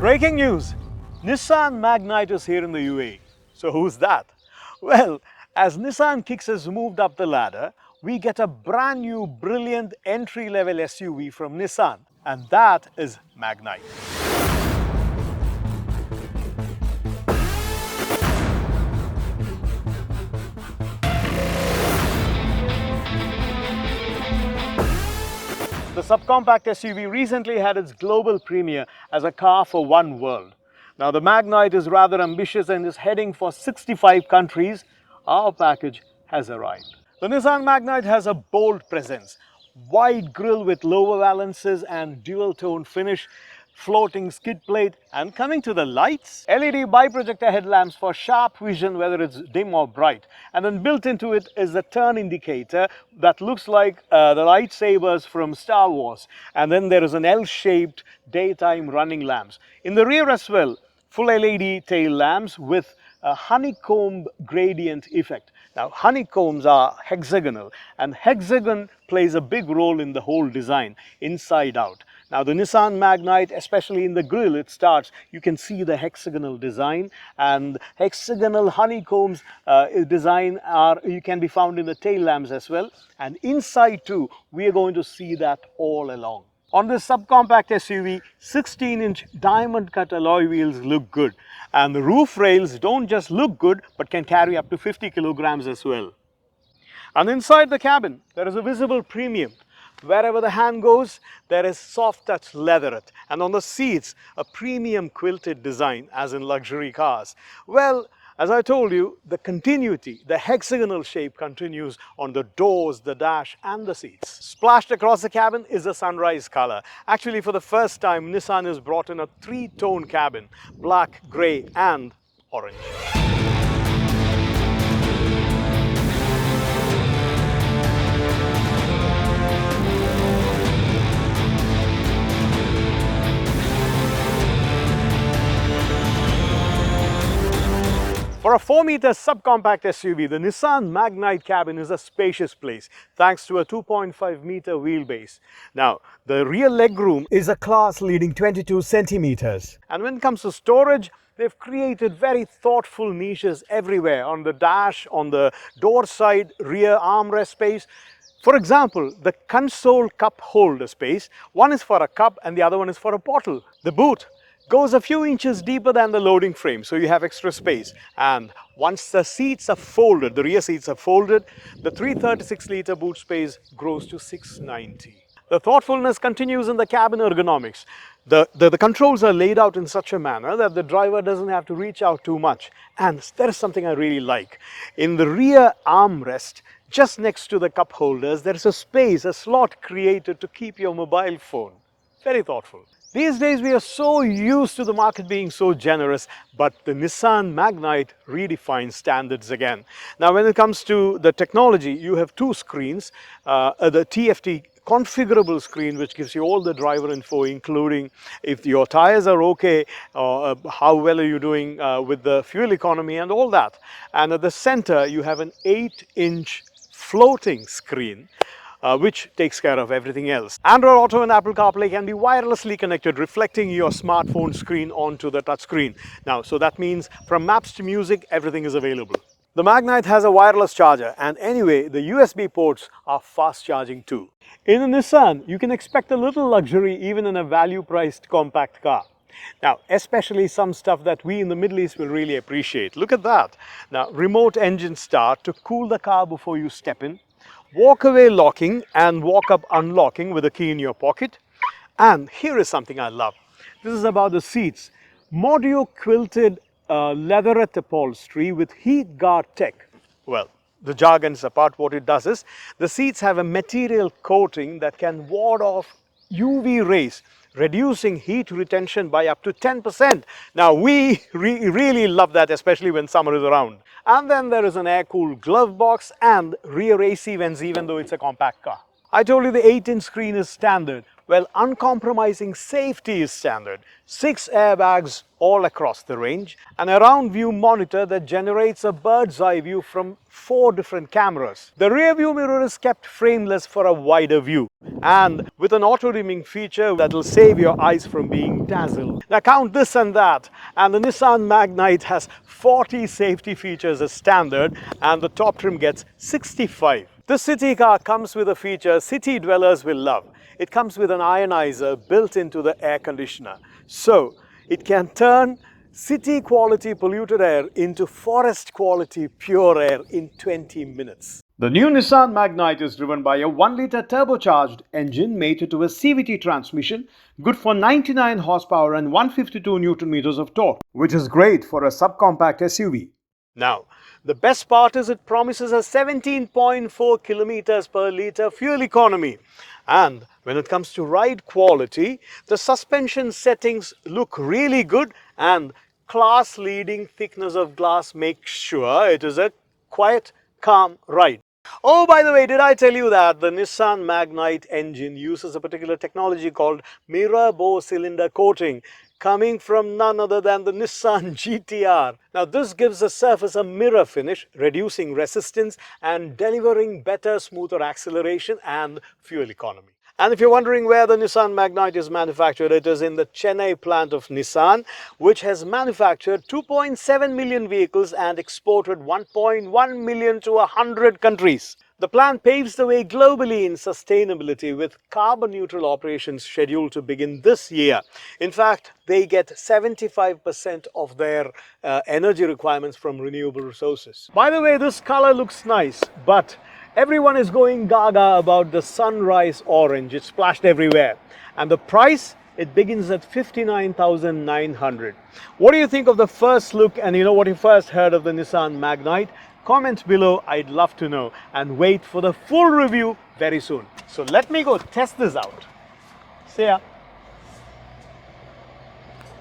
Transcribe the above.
Breaking news! Nissan Magnite is here in the UAE. So who's that? Well, as Nissan Kicks has moved up the ladder, we get a brand new brilliant entry-level SUV from Nissan, and that is Magnite. The subcompact SUV recently had its global premiere as a car for one world. Now the Magnite is rather ambitious and is heading for 65 countries. Our package has arrived. The Nissan Magnite has a bold presence. Wide grille with lower valances and dual-tone finish, floating skid plate, and coming to the lights, LED biprojector headlamps for sharp vision whether it's dim or bright. And then built into it is a turn indicator that looks like the lightsabers from Star Wars. And then there is an L-shaped daytime running lamps. In the rear as well, full LED tail lamps with a honeycomb gradient effect. Now honeycombs are hexagonal, and hexagon plays a big role in the whole design, inside out. Now the Nissan Magnite, especially in the grille it starts, you can see the hexagonal design, and hexagonal honeycombs design you can be found in the tail lamps as well, and inside too we are going to see that all along. On this subcompact SUV, 16-inch diamond cut alloy wheels look good, and the roof rails don't just look good but can carry up to 50 kilograms as well. And inside the cabin there is a visible premium. Wherever the hand goes, there is soft touch leatherette, and on the seats a premium quilted design as in luxury cars. Well, as I told you, the continuity, the hexagonal shape continues on the doors, the dash and the seats. Splashed across the cabin is a sunrise color. Actually, for the first time, Nissan has brought in a three-tone cabin: black, grey and orange. For a 4-meter subcompact SUV, the Nissan Magnite cabin is a spacious place thanks to a 2.5-meter wheelbase. Now, the rear legroom is a class-leading 22 centimeters. And when it comes to storage, they've created very thoughtful niches everywhere on the dash, on the door side, rear armrest space. For example, the console cup holder space, one is for a cup and the other one is for a bottle. The boot goes a few inches deeper than the loading frame, so you have extra space. And once the seats are folded, the rear seats are folded, the 336-liter boot space grows to 690. The thoughtfulness continues in the cabin ergonomics. The controls are laid out in such a manner that the driver doesn't have to reach out too much. And there is something I really like. In the rear armrest, just next to the cup holders, there is a space, a slot created to keep your mobile phone. Very thoughtful. These days we are so used to the market being so generous, but the Nissan Magnite redefines standards again. Now when it comes to the technology, you have two screens, the TFT configurable screen which gives you all the driver info, including if your tires are okay, how well are you doing with the fuel economy and all that. And at the center you have an 8-inch floating screen which takes care of everything else. Android Auto and Apple CarPlay can be wirelessly connected, reflecting your smartphone screen onto the touchscreen. Now, so that means from maps to music, everything is available. The Magnite has a wireless charger, and anyway, the USB ports are fast charging too. In a Nissan, you can expect a little luxury even in a value-priced compact car. Now, especially some stuff that we in the Middle East will really appreciate. Look at that. Now, remote engine start to cool the car before you step in. Walk-away locking and walk-up unlocking with a key in your pocket. And here is something I love. This is about the seats. Modio quilted leatherette upholstery with heat guard tech. Well, the jargons apart, what it does is the seats have a material coating that can ward off UV rays, reducing heat retention by up to 10%. Now we really love that, especially when summer is around. And then there is an air-cooled glove box and rear AC vents, even though it's a compact car. I told you the 8-inch screen is standard, Well, uncompromising safety is standard. 6 airbags all across the range, an around view monitor that generates a bird's eye view from 4 different cameras. The rear view mirror is kept frameless for a wider view, and with an auto dimming feature that will save your eyes from being dazzled. Now count this and that, and the Nissan Magnite has 40 safety features as standard, and the top trim gets 65. This city car comes with a feature city dwellers will love. It comes with an ionizer built into the air conditioner. So it can turn city quality polluted air into forest quality pure air in 20 minutes. The new Nissan Magnite is driven by a 1-litre turbocharged engine mated to a CVT transmission, good for 99 horsepower and 152 Newton meters of torque, which is great for a subcompact SUV. Now, the best part is it promises a 17.4 kilometers per litre fuel economy. And when it comes to ride quality, the suspension settings look really good, and class-leading thickness of glass makes sure it is a quiet, calm ride. Oh, by the way, did I tell you that the Nissan Magnite engine uses a particular technology called mirror bore cylinder coating, coming from none other than the Nissan GTR. Now this gives the surface a mirror finish, reducing resistance and delivering better, smoother acceleration and fuel economy. And if you're wondering where the Nissan Magnite is manufactured, it is in the Chennai plant of Nissan, which has manufactured 2.7 million vehicles and exported 1.1 million to 100 countries. The plant paves the way globally in sustainability, with carbon neutral operations scheduled to begin this year. In fact, they get 75% of their energy requirements from renewable resources. By the way, this color looks nice, but everyone is going gaga about the sunrise orange. It's splashed everywhere. And the price, it begins at 59,900. What do you think of the first look, and what you first heard of the Nissan Magnite? Comment below, I'd love to know, and wait for the full review very soon. So let me go test this out. See ya.